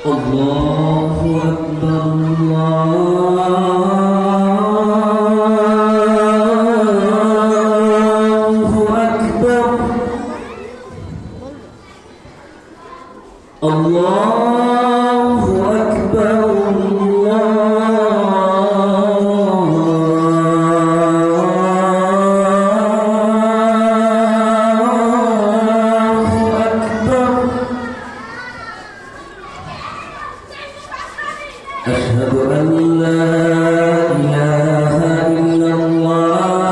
الله أكبر الله أكبر أشهد أن لا إله إلا الله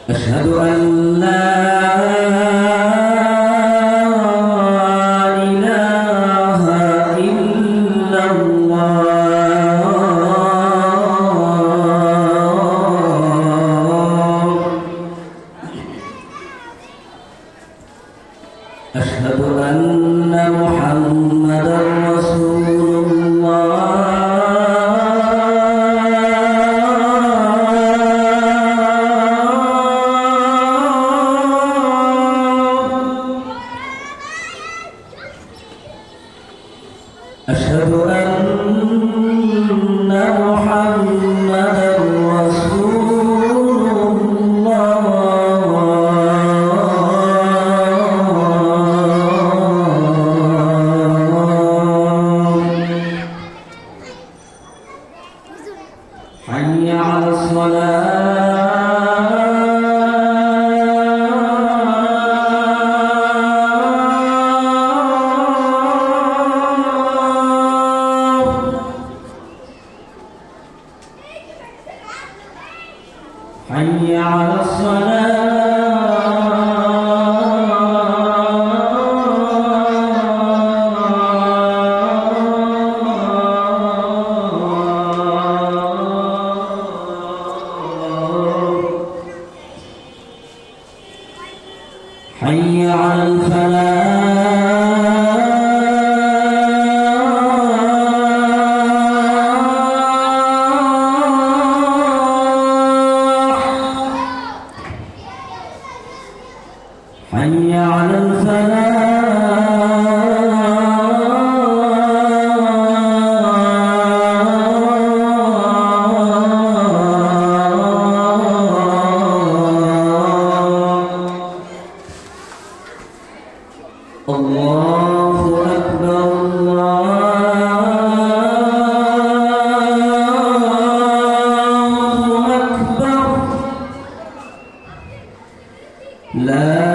أشهد أن لا إله إلا الله أشهد أن محمدا رسول الله أشهد أن محمدا رسول الله حي على الصلاة حي على الصلاة حي على الفلاح حي على الفلاح الله أكبر الله أكبر لا